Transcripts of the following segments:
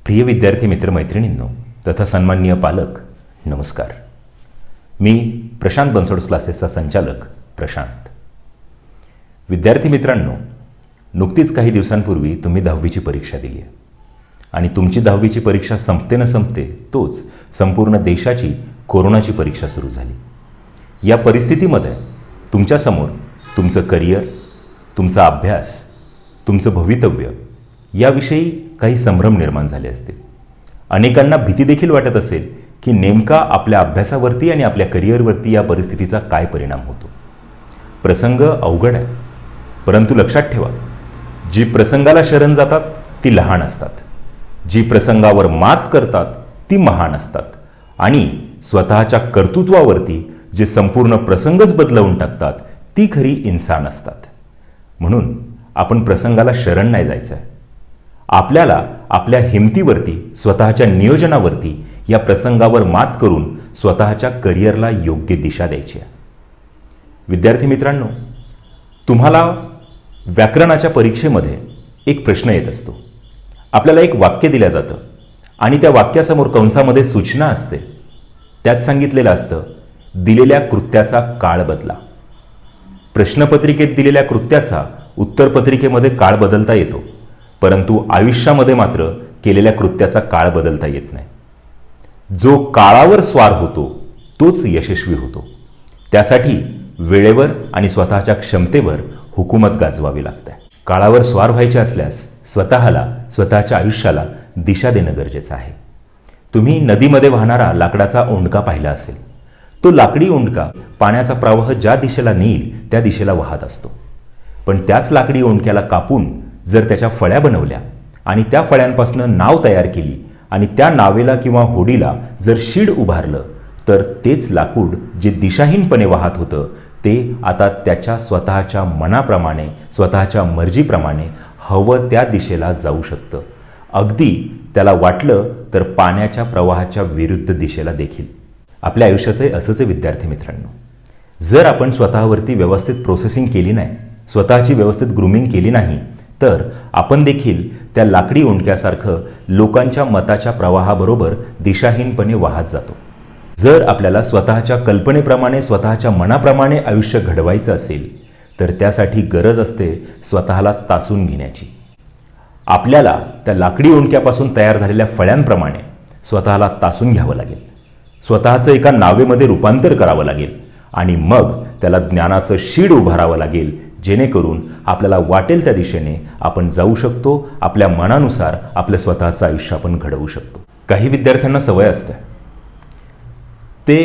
प्रिय विद्यार्थी मित्रमैत्रिणींनो तथा सन्माननीय पालक, नमस्कार. मी प्रशांत बनसोड क्लासेसचा संचालक प्रशांत. विद्यार्थी मित्रांनो, नुकतीच काही दिवसांपूर्वी तुम्ही 10वीची परीक्षा दिली आहे आणि तुमची 10वीची परीक्षा संपते न संपते तोच संपूर्ण देशाची कोरोनाची परीक्षा सुरू झाली. या परिस्थितीमध्ये तुमच्यासमोर तुमचं करिअर, तुमचा अभ्यास, तुमचं भवितव्य याविषयी काही संभ्रम निर्माण झाले असतील. अनेकांना भीती देखील वाटत असेल की नेमका आपल्या अभ्यासावरती आणि आपल्या करिअरवरती या परिस्थितीचा काय परिणाम होतो. प्रसंग अवघड आहे, परंतु लक्षात ठेवा, जी प्रसंगाला शरण जातात ती लहान असतात, जी प्रसंगावर मात करतात ती महान असतात आणि स्वतःच्या कर्तृत्वावरती जे संपूर्ण प्रसंगच बदलवून टाकतात ती खरी इन्सान असतात. म्हणून आपण प्रसंगाला शरण नाही जायचं आहे. आपल्याला आपल्या हिमतीवरती, स्वतःच्या नियोजनावरती या प्रसंगावर मात करून स्वतःच्या करिअरला योग्य दिशा द्यायची आहे. विद्यार्थी मित्रांनो, तुम्हाला व्याकरणाच्या परीक्षेमध्ये एक प्रश्न येत असतो. आपल्याला एक वाक्य दिलं जातं आणि त्या वाक्यासमोर कंसामध्ये सूचना असते. त्यात सांगितलेलं असतं, दिलेल्या कृत्याचा काळ बदला. प्रश्नपत्रिकेत दिलेल्या कृत्याचा उत्तरपत्रिकेमध्ये काळ बदलता येतो, परंतु आयुष्यामध्ये मात्र केलेल्या कृत्याचा काळ बदलता येत नाही. जो काळावर स्वार होतो तोच यशस्वी होतो. त्यासाठी वेळेवर आणि स्वतःच्या क्षमतेवर हुकूमत गाजवावी लागते. काळावर स्वार व्हायचे असल्यास स्वतःला, स्वतःच्या आयुष्याला दिशा देणं गरजेचं आहे. तुम्ही नदीमध्ये वाहणारा लाकडाचा ओंडका पाहिला असेल. तो लाकडी ओंडका पाण्याचा प्रवाह ज्या दिशेला नेईल त्या दिशेला वाहत असतो. पण त्याच लाकडी ओंडक्याला कापून जर त्याच्या फळ्या बनवल्या आणि त्या फळ्यांपासून नाव तयार केली आणि त्या नावेला किंवा होडीला जर शीड उभारलं तर तेच लाकूड जे दिशाहीनपणे वाहत होतं ते आता त्याच्या स्वतःच्या मनाप्रमाणे, स्वतःच्या मर्जीप्रमाणे हवं त्या दिशेला जाऊ शकतं. अगदी त्याला वाटलं तर पाण्याच्या प्रवाहाच्या विरुद्ध दिशेला देखील. आपल्या आयुष्याचे असंच आहे विद्यार्थी मित्रांनो. जर आपण स्वतःवरती व्यवस्थित प्रोसेसिंग केली नाही, स्वतःची व्यवस्थित ग्रूमिंग केली नाही तर आपण देखील त्या लाकडी ओंडक्यासारखं लोकांच्या मताच्या प्रवाहाबरोबर दिशाहीनपणे वाहत जातो. जर आपल्याला स्वतःच्या कल्पनेप्रमाणे, स्वतःच्या मनाप्रमाणे आयुष्य घडवायचं असेल तर त्यासाठी गरज असते स्वतःला तासून घेण्याची. आपल्याला त्या लाकडी ओंडक्यापासून तयार झालेल्या फळ्यांप्रमाणे स्वतःला तासून घ्यावं लागेल. स्वतःचं एका नावेमध्ये रूपांतर करावं लागेल आणि मग त्याला ज्ञानाचं शीड उभारावं लागेल, जेणेकरून आपल्याला वाटेल त्या दिशेने आपण जाऊ शकतो. आपल्या मनानुसार आपलं स्वतःचं आयुष्य आपण घडवू शकतो. काही विद्यार्थ्यांना सवय असते, ते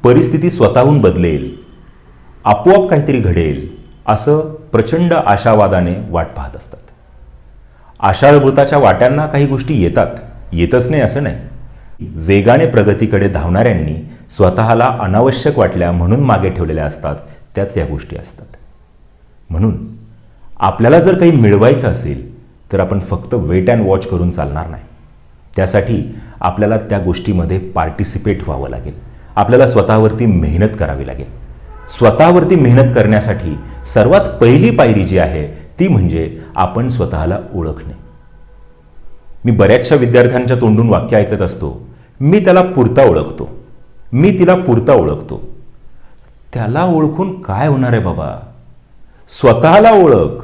परिस्थिती स्वतःहून बदलेल, आपोआप काहीतरी घडेल असं प्रचंड आशावादाने वाट पाहत असतात. आशाभूताच्या वाट्यांना काही गोष्टी येतात, येतच नाही असं नाही. वेगाने प्रगतीकडे धावणाऱ्यांनी स्वतःला अनावश्यक वाटल्या म्हणून मागे ठेवलेल्या असतात, त्याच या गोष्टी असतात. म्हणून आपल्याला जर काही मिळवायचं असेल तर आपण फक्त वेट अँड वॉच करून चालणार नाही. त्यासाठी आपल्याला त्या गोष्टीमध्ये पार्टिसिपेट व्हावं लागेल. आपल्याला स्वतःवरती मेहनत करावी लागेल. स्वतःवरती मेहनत करण्यासाठी सर्वात पहिली पायरी जी आहे ती म्हणजे आपण स्वतःला ओळखणे. मी बऱ्याचशा विद्यार्थ्यांच्या तोंडून वाक्य ऐकत असतो, मी त्याला पुरता ओळखतो, मी तिला पुरता ओळखतो. त्याला ओळखून काय होणार आहे बाबा? स्वतःला ओळख,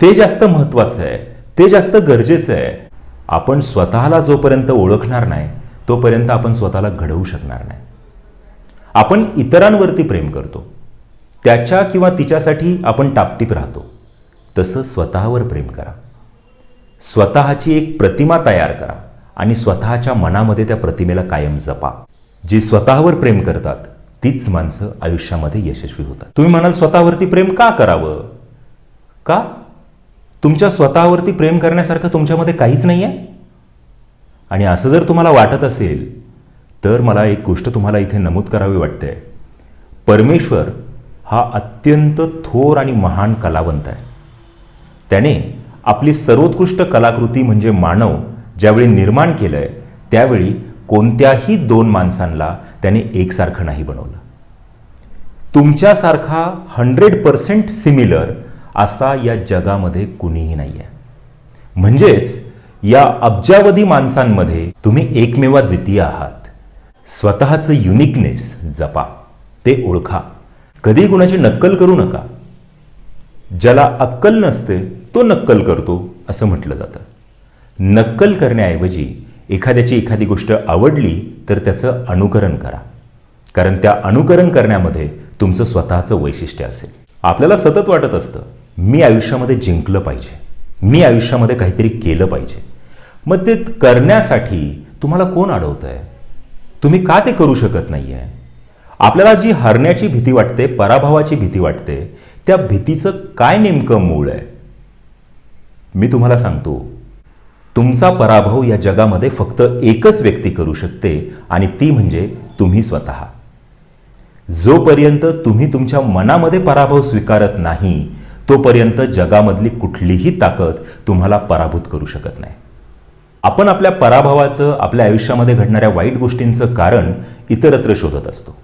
ते जास्त महत्त्वाचं आहे, ते जास्त गरजेचं आहे. आपण स्वतःला जोपर्यंत ओळखणार नाही तोपर्यंत आपण स्वतःला घडवू शकणार नाही. आपण इतरांवरती प्रेम करतो, त्याच्या किंवा तिच्यासाठी आपण टापटीप राहतो. तसं स्वतःवर प्रेम करा. स्वतःची एक प्रतिमा तयार करा आणि स्वतःच्या मनामध्ये त्या प्रतिमेला कायम जपा. जी स्वतःवर प्रेम करतात तीच माणसं आयुष्यामध्ये यशस्वी होतात. तुम्ही म्हणाल, स्वतःवरती प्रेम का करावं? का? तुमच्या स्वतःवरती प्रेम करण्यासारखं तुमच्यामध्ये काहीच नाही आहे? आणि असं जर तुम्हाला वाटत असेल तर मला एक गोष्ट तुम्हाला इथे नमूद करावी वाटते. परमेश्वर हा अत्यंत थोर आणि महान कलावंत आहे. त्याने आपली सर्वोत्कृष्ट कलाकृती म्हणजे मानव ज्यावेळी निर्माण केलंय त्यावेळी कोणत्याही दोन माणसांना त्याने एकसारखं नाही बनवलं. तुमच्यासारखा 100% सिमिलर असा या जगामध्ये कुणीही नाही आहे. म्हणजेच या अब्जावधी माणसांमध्ये तुम्ही एकमेवाद्वितीय आहात. स्वतःचं युनिकनेस जपा, ते ओळखा. कधी कुणाची नक्कल करू नका. ज्याला अक्कल नसते तो नक्कल करतो असं म्हटलं जातं. नक्कल करण्याऐवजी एखाद्याची एखादी गोष्ट आवडली तर त्याचं अनुकरण करा, कारण त्या अनुकरण करण्यामध्ये तुमचं स्वतःचं वैशिष्ट्य असेल. आपल्याला सतत वाटत असतं मी आयुष्यामध्ये जिंकलं पाहिजे, मी आयुष्यामध्ये काहीतरी केलं पाहिजे. मग ते करण्यासाठी तुम्हाला कोण अडवतंय? तुम्ही का ते करू शकत नाहीये? आपल्याला जी हरण्याची भीती वाटते, पराभवाची भीती वाटते, त्या भीतीचं काय नेमकं मूळ आहे? मी तुम्हाला सांगतो, तुमचा पराभव या जगामध्ये फक्त एकच व्यक्ती करू शकते आणि ती म्हणजे तुम्ही स्वतः. जोपर्यंत तुम्ही तुमच्या मनामध्ये पराभव स्वीकारत नाही तोपर्यंत जगामधली कुठलीही ताकद तुम्हाला पराभूत करू शकत नाही. आपण आपल्या पराभवाचं, आपल्या आयुष्यामध्ये घडणाऱ्या वाईट गोष्टींचं कारण इतरत्र शोधत असतो.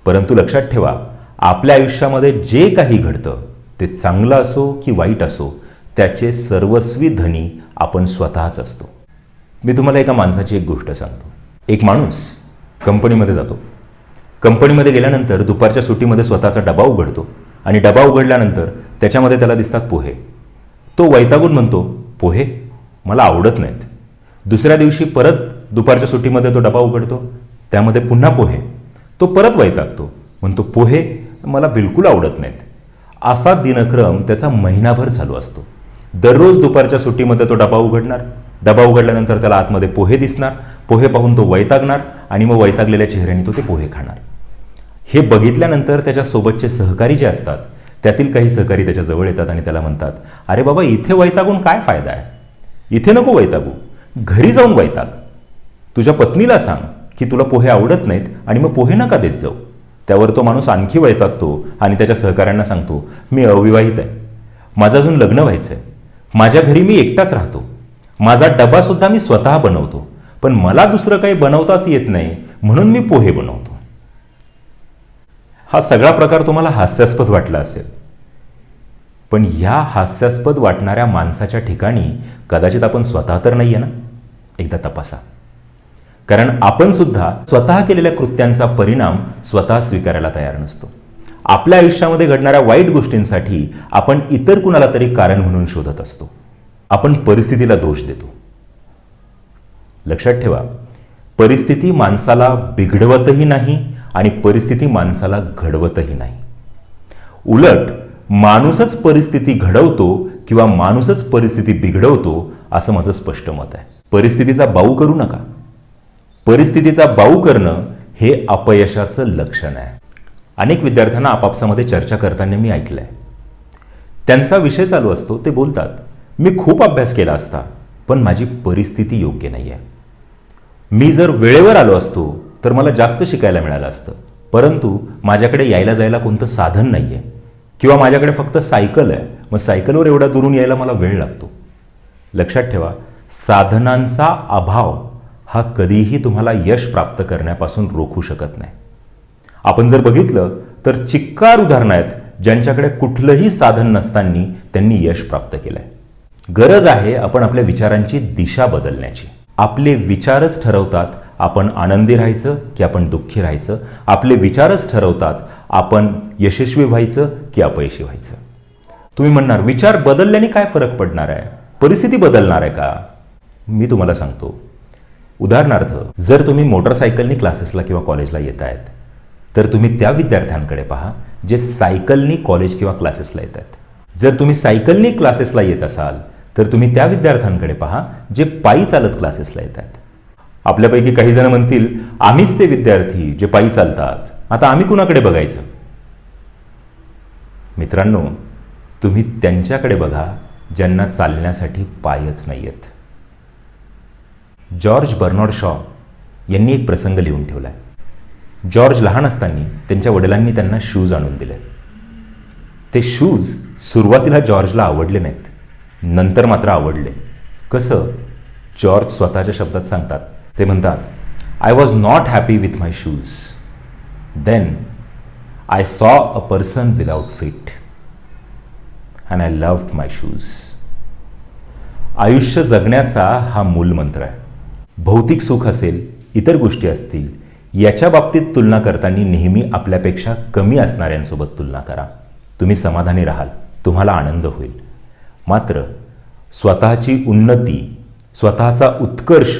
परंतु लक्षात ठेवा, आपल्या आयुष्यामध्ये जे काही घडतं ते चांगलं असो की वाईट असो, त्याचे सर्वस्वी धनी आपण स्वतःच असतो. मी तुम्हाला एका माणसाची एक गोष्ट सांगतो. एक माणूस कंपनीमध्ये जातो. कंपनीमध्ये गेल्यानंतर दुपारच्या सुट्टीमध्ये स्वतःचा डबा उघडतो आणि डबा उघडल्यानंतर त्याच्यामध्ये त्याला दिसतात पोहे. तो वैतागून म्हणतो, पोहे मला आवडत नाहीत. दुसऱ्या दिवशी परत दुपारच्या सुट्टीमध्ये तो डबा उघडतो, त्यामध्ये पुन्हा पोहे. तो परत वैतागतो, म्हणतो पोहे मला बिलकुल आवडत नाहीत. असा दिनक्रम त्याचा महिनाभर चालू असतो. दररोज दुपारच्या सुट्टीमध्ये तो डबा उघडणार. डबा उघडल्यानंतर त्याला आतमध्ये पोहे दिसणार. पोहे पाहून तो वैतागणार आणि मग वैतागलेल्या चेहऱ्याने तो ते पोहे खाणार. हे बघितल्यानंतर त्याच्या सोबतचे सहकारी जे असतात त्यातील काही सहकारी त्याच्या जवळ येतात आणि त्याला म्हणतात, अरे बाबा इथे वैतागून काय फायदा आहे? इथे नको वैतागू, घरी जाऊन वैताग. तुझ्या पत्नीला सांग की तुला पोहे आवडत नाहीत आणि मग पोहे नका देत जाऊ. त्यावर तो माणूस आणखी वैतागतो आणि त्याच्या सहकाऱ्यांना सांगतो, मी अविवाहित आहे, माझं अजून लग्न व्हायचं आहे, माझ्या घरी मी एकटाच राहतो, माझा डबा सुद्धा मी स्वतः बनवतो, पण मला दुसरं काही बनवताच येत नाही म्हणून मी पोहे बनवतो. हा सगळा प्रकार तुम्हाला हास्यास्पद वाटला असेल, पण ह्या हास्यास्पद वाटणाऱ्या माणसाच्या ठिकाणी कदाचित आपण स्वतः तर नाहीये ना? एकदा तपासा. कारण आपण सुद्धा स्वतः केलेल्या कृत्यांचा परिणाम स्वतः स्वीकारायला तयार नसतो. आपल्या आयुष्यामध्ये घडणाऱ्या वाईट गोष्टींसाठी आपण इतर कुणाला तरी कारण म्हणून शोधत असतो. आपण परिस्थितीला दोष देतो. लक्षात ठेवा, परिस्थिती माणसाला बिघडवतही नाही आणि परिस्थिती माणसाला घडवतही नाही. उलट माणूसच परिस्थिती घडवतो किंवा माणूसच परिस्थिती बिघडवतो असं माझं स्पष्ट मत आहे. परिस्थितीचा बाऊ करू नका. परिस्थितीचा बाऊ करणं हे अपयशाचं लक्षण आहे. अनेक विद्यार्थ्यांना आपापसामध्ये चर्चा करताना मी ऐकलंय. त्यांचा विषय चालू असतो, ते बोलतात, मी खूप अभ्यास केला असता पण माझी परिस्थिती योग्य नाही आहे. मी जर वेळेवर आलो असतो तर मला जास्त शिकायला मिळालं असतं, परंतु माझ्याकडे यायला जायला कोणतं साधन नाही आहे किंवा माझ्याकडे फक्त सायकल आहे, मग सायकलवर एवढ्या दुरून यायला मला वेळ लागतो. लक्षात ठेवा, साधनांचा अभाव हा कधीही तुम्हाला यश प्राप्त करण्यापासून रोखू शकत नाही. आपण जर बघितलं तर चिक्कार उदाहरणं आहेत ज्यांच्याकडे कुठलंही साधन नसताना त्यांनी यश प्राप्त केलंय. गरज आहे आपण आपल्या विचारांची दिशा बदलण्याची. आपले विचारच ठरवतात आपण आनंदी राहायचं की आपण दुःखी राहायचं. आपले विचारच ठरवतात आपण यशस्वी व्हायचं की अपयशी व्हायचं. तुम्ही म्हणणार, विचार बदलल्याने काय फरक पडणार आहे? परिस्थिती बदलणार आहे का? मी तुम्हाला सांगतो. उदाहरणार्थ, जर तुम्ही मोटरसायकलनी क्लासेसला किंवा कॉलेजला येत आहेत तर तुम्ही त्या विद्यार्थ्यांकडे पहा जे सायकलनी कॉलेज किंवा क्लासेसला येत आहेत. जर तुम्ही सायकलनी क्लासेसला येत असाल तर तुम्ही त्या विद्यार्थ्यांकडे पहा जे पायी चालत क्लासेसला येत आहेत. आपल्यापैकी काही जण म्हणतील, आम्हीच ते विद्यार्थी जे पायी चालतात, आता आम्ही कुणाकडे बघायचं? मित्रांनो, तुम्ही त्यांच्याकडे बघा ज्यांना चालण्यासाठी पायच नाहीयेत. जॉर्ज बर्नार्ड शॉ यांनी एक प्रसंग लिहून ठेवलाय. जॉर्ज लहान असताना त्यांच्या वडिलांनी त्यांना शूज आणून दिले. ते शूज सुरुवातीला जॉर्जला आवडले नाहीत, नंतर मात्र आवडले. कसं? जॉर्ज स्वतःच्या शब्दात सांगतात, ते म्हणतात, I was not happy with my shoes. Then I saw a person without feet and I loved my shoes. आयुष्य जगण्याचा हा मूलमंत्र आहे. भौतिक सुख असेल, इतर गोष्टी असतील, याच्या बाबतीत तुलना करताना नेहमी आपल्यापेक्षा कमी असणाऱ्यांसोबत तुलना करा. तुम्ही समाधानी राहाल, तुम्हाला आनंद होईल. मात्र स्वतःची उन्नती, स्वतःचा उत्कर्ष,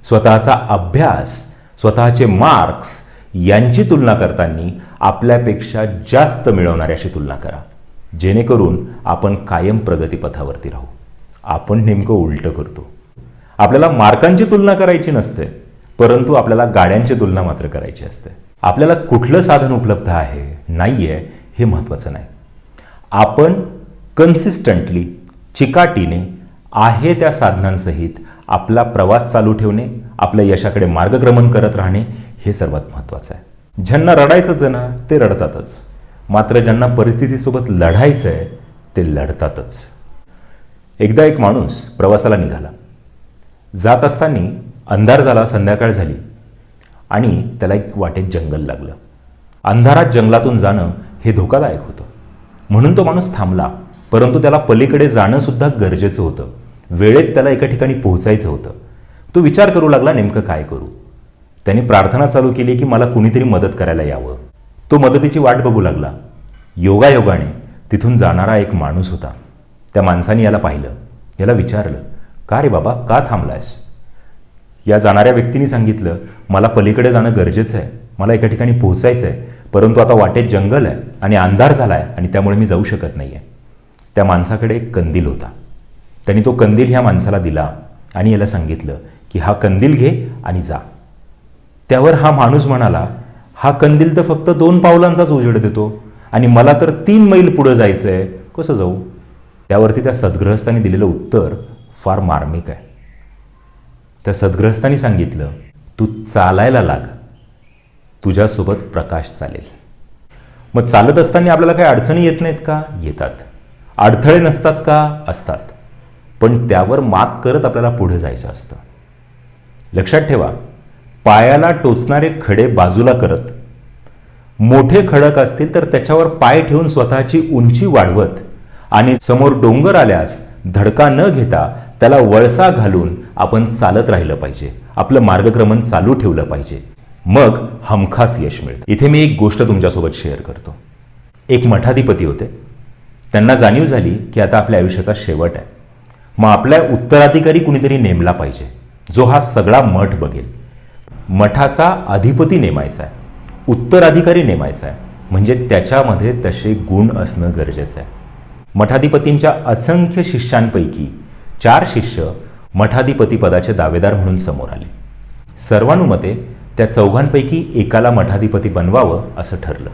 स्वतःचा अभ्यास, स्वतःचे मार्क्स यांची तुलना करताना आपल्यापेक्षा जास्त मिळवणाऱ्याशी तुलना करा, जेणेकरून आपण कायम प्रगतीपथावरती राहू. आपण नेमकं उलटं करतो. आपल्याला मार्कांची तुलना करायची नसते, परंतु आपल्याला गाड्यांची तुलना मात्र करायची असते. आपल्याला कुठलं साधन उपलब्ध आहे, नाही आहे, हे महत्त्वाचं नाही. आपण कन्सिस्टंटली, चिकाटीने आहे त्या साधनांसहित आपला प्रवास चालू ठेवणे, आपल्या यशाकडे मार्गक्रमण करत राहणे हे सर्वात महत्त्वाचं आहे. ज्यांना रडायचंच आहे ना, ते रडतातच. मात्र ज्यांना परिस्थितीसोबत लढायचं आहे, ते लढतातच. एकदा एक माणूस प्रवासाला निघाला. जात असताना अंधार झाला, संध्याकाळ झाली आणि त्याला एक वाटेत जंगल लागलं. अंधारात जंगलातून जाणं हे धोकादायक होतं. म्हणून तो माणूस थांबला, परंतु त्याला पलीकडे जाणं सुद्धा गरजेचं होतं. वेळेत त्याला एका ठिकाणी पोहोचायचं होतं. तो विचार करू लागला, नेमकं काय करू. त्याने प्रार्थना चालू केली की मला कुणीतरी मदत करायला यावं. तो मदतीची वाट बघू लागला. योगायोगाने तिथून जाणारा एक माणूस होता. त्या माणसाने याला पाहिलं, याला विचारलं, का रे बाबा, का थांबलायस? या जाणाऱ्या व्यक्तीने सांगितलं, मला पलीकडे जाणं गरजेचं आहे, मला एका ठिकाणी पोहोचायचं आहे, परंतु आता वाटेत जंगल आहे आणि अंधार झाला आहे आणि त्यामुळे मी जाऊ शकत नाही आहे. त्या माणसाकडे एक कंदील होता. त्यांनी तो कंदील ह्या माणसाला दिला आणि याला सांगितलं की हा कंदील घे आणि जा. त्यावर हा माणूस म्हणाला, हा कंदील तर फक्त 2 पावलांचाच उजेड देतो आणि मला तर 3 मैल पुढं जायचं आहे, कसं जाऊ? त्यावरती त्या सद्गृहस्थांनी दिलेलं उत्तर फार मार्मिक आहे. त्या सद्गृहस्थांनी सांगितलं, तू चालायला लाग, तुझ्यासोबत प्रकाश चालेल. मग चालत असताना आपल्याला काही अडचणी येत नाहीत का? येतात. अडथळे नसतात का? असतात. पण त्यावर मात करत आपल्याला पुढे जायचं असतं. लक्षात ठेवा, पायाला टोचणारे खडे बाजूला करत, मोठे खडक असतील तर त्याच्यावर पाय ठेवून स्वतःची उंची वाढवत आणि समोर डोंगर आल्यास धडका न घेता त्याला वळसा घालून आपण चालत राहिलं पाहिजे. आपलं मार्गक्रमण चालू ठेवलं पाहिजे. मग हमखास यश मिळतं. इथे मी एक गोष्ट तुमच्यासोबत शेअर करतो. एक मठाधिपती होते. त्यांना जाणीव झाली की आता आपल्या आयुष्याचा शेवट आहे. मग आपल्या उत्तराधिकारी कुणीतरी नेमला पाहिजे, जो हा सगळा मठ बघेल. मठाचा अधिपती नेमायचा आहे, उत्तराधिकारी नेमायचा आहे, म्हणजे त्याच्यामध्ये तसे गुण असणं गरजेचं आहे. मठाधिपतींच्या असंख्य शिष्यांपैकी 4 शिष्य मठाधिपती पदाचे दावेदार म्हणून समोर आले. सर्वानुमते त्या 4घांपैकी एकाला मठाधिपती बनवावं असं ठरलं.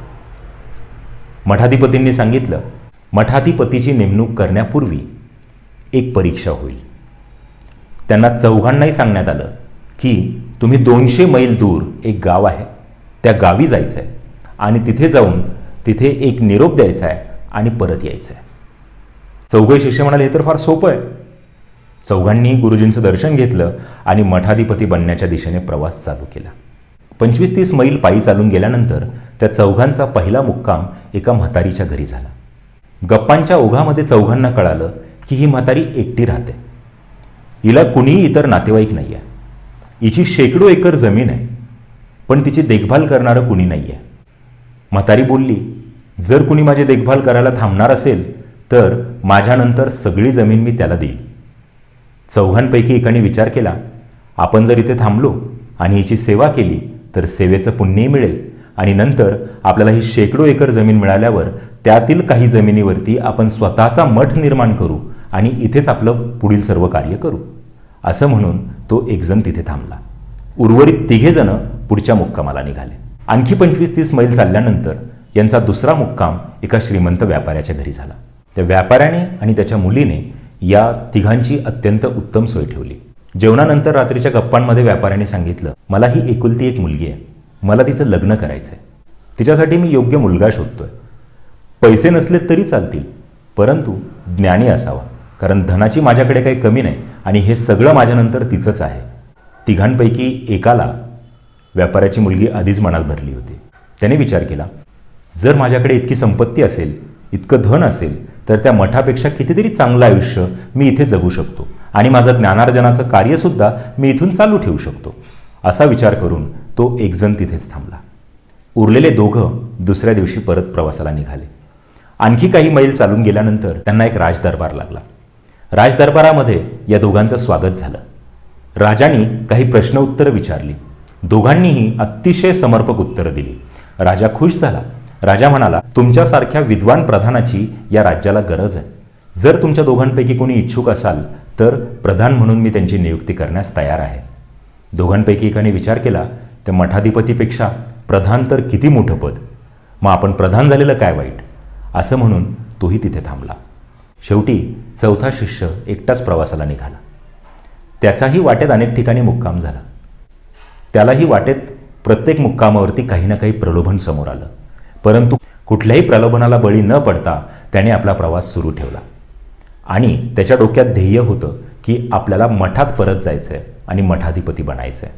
मठाधिपतींनी सांगितलं, मठाधिपतीची नेमणूक करण्यापूर्वी एक परीक्षा होईल. त्यांना 4घांनाही सांगण्यात आलं की तुम्ही 200 मैल दूर एक गाव आहे, त्या गावी जायचं आहे आणि तिथे जाऊन तिथे एक निरोप द्यायचा आहे आणि परत यायचं आहे. 4घे शिष्य म्हणाले, हे तर फार सोपं आहे. 4घांनी गुरुजींचं दर्शन घेतलं आणि मठाधिपती बनण्याच्या दिशेने प्रवास चालू केला. 25-30 मैल पायी चालून गेल्यानंतर त्या 4घांचा पहिला मुक्काम एका म्हातारीच्या घरी झाला. गप्पांच्या ओघामध्ये 4घांना कळालं की ही म्हातारी एकटी राहते. हिला कुणीही इतर नातेवाईक नाही आहे. हिची शेकडो एकर जमीन आहे, पण तिची देखभाल करणारं कुणी नाही आहे. म्हातारी बोलली, जर कुणी माझी देखभाल करायला थांबणार असेल तर माझ्यानंतर सगळी जमीन मी त्याला देईल. 4घांपैकी एकाने विचार केला, आपण जर इथे थांबलो आणि हिची सेवा केली तर सेवेचं पुण्यही मिळेल आणि नंतर आपल्याला ही शेकडो एकर जमीन मिळाल्यावर त्यातील काही जमिनीवरती आपण स्वतःचा मठ निर्माण करू आणि इथेच आपलं पुढील सर्व कार्य करू. असं म्हणून तो एक जण तिथे थांबला. उर्वरित 3घे जण पुढच्या मुक्कामाला निघाले. आणखी 25-30 मैल चालल्यानंतर यांचा दुसरा मुक्काम एका श्रीमंत व्यापाऱ्याच्या घरी झाला. त्या व्यापाऱ्याने आणि त्याच्या मुलीने या 3घांची अत्यंत उत्तम सोय ठेवली. जेवणानंतर रात्रीच्या गप्पांमध्ये व्यापाऱ्याने सांगितलं, मला ही एकुलती एक मुलगी आहे, मला तिचं लग्न करायचं आहे. तिच्यासाठी मी योग्य मुलगा शोधतोय. पैसे नसले तरी चालतील, परंतु ज्ञानी असावा, कारण धनाची माझ्याकडे काही कमी नाही आणि हे सगळं माझ्यानंतर तिचंच आहे. 3घांपैकी एकाला व्यापाऱ्याची मुलगी आधीच मनात भरली होती. त्याने विचार केला, जर माझ्याकडे इतकी संपत्ती असेल, इतकं धन असेल, तर त्या मठापेक्षा कितीतरी चांगलं आयुष्य मी इथे जगू शकतो आणि माझं ज्ञानार्जनाचं कार्यसुद्धा मी इथून चालू ठेवू शकतो, असा विचार करून तो एकजण तिथेच थांबला. उरलेले दोघं दुसऱ्या दिवशी परत प्रवासाला निघाले. आणखी काही मैल चालून गेल्यानंतर त्यांना एक राजदरबार लागला. राजदरबारामध्ये या दोघांचं स्वागत झालं. राजांनी काही प्रश्न उत्तरं विचारली. दोघांनीही अतिशय समर्पक उत्तरं दिली. राजा खुश झाला. राजा म्हणाला, तुमच्यासारख्या विद्वान प्रधानाची या राज्याला गरज आहे. जर तुमच्या दोघांपैकी कोणी इच्छुक असाल तर प्रधान म्हणून मी त्यांची नियुक्ती करण्यास तयार आहे. दोघांपैकी एकाने विचार केला, त्या मठाधिपतीपेक्षा प्रधान तर किती मोठं पद, मग आपण प्रधान झालेलं काय वाईट, असं म्हणून तोही तिथे थांबला. शेवटी चौथा शिष्य एकटाच प्रवासाला निघाला. त्याचाही वाटेत अनेक ठिकाणी मुक्काम झाला. त्यालाही वाटेत प्रत्येक मुक्कामावरती काही ना काही प्रलोभन समोर आलं, परंतु कुठल्याही प्रलोभनाला बळी न पडता त्याने आपला प्रवास सुरू ठेवला. आणि त्याच्या डोक्यात ध्येय होतं की आपल्याला मठात परत जायचं आहे आणि मठाधिपती बनायचं आहे.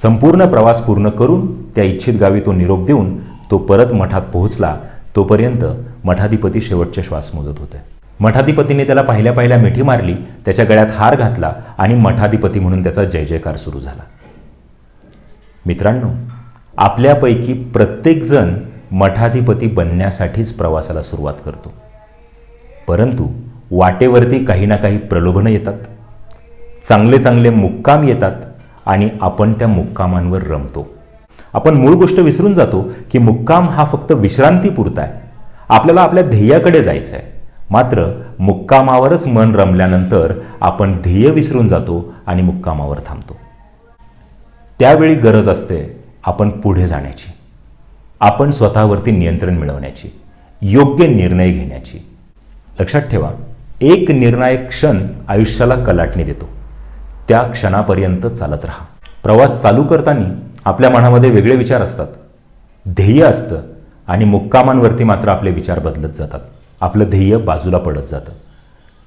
संपूर्ण प्रवास पूर्ण करून त्या इच्छित गावी तो निरोप देऊन तो परत मठात पोहोचला. तोपर्यंत मठाधिपती शेवटचे श्वास मोजत होते. मठाधिपतीने त्याला पाहिल्या पाहिल्या मिठी मारली, त्याच्या गळ्यात हार घातला आणि मठाधिपती म्हणून त्याचा जय जयकार सुरू झाला. मित्रांनो, आपल्यापैकी प्रत्येकजण मठाधिपती बनण्यासाठीच प्रवासाला सुरुवात करतो, परंतु वाटेवरती काही ना काही प्रलोभनं येतात, चांगले चांगले मुक्काम येतात आणि आपण त्या मुक्कामांवर रमतो. आपण मूळ गोष्ट विसरून जातो की मुक्काम हा फक्त विश्रांतीपुरता आहे. आपल्याला आपल्या ध्येयाकडे जायचं आहे. मात्र मुक्कामावरच मन रमल्यानंतर आपण ध्येय विसरून जातो आणि मुक्कामावर थांबतो. त्यावेळी गरज असते आपण पुढे जाण्याची, आपण स्वतःवरती नियंत्रण मिळवण्याची, योग्य निर्णय घेण्याची. लक्षात ठेवा, एक निर्णायक क्षण आयुष्याला कलाटणी देतो. त्या क्षणापर्यंत चालत राहा. प्रवास चालू करताना आपल्या मनामध्ये वेगळे विचार असतात, ध्येय असतं आणि मुक्कामांवरती मात्र आपले विचार बदलत जातात. आपलं ध्येय बाजूला पडत जातं.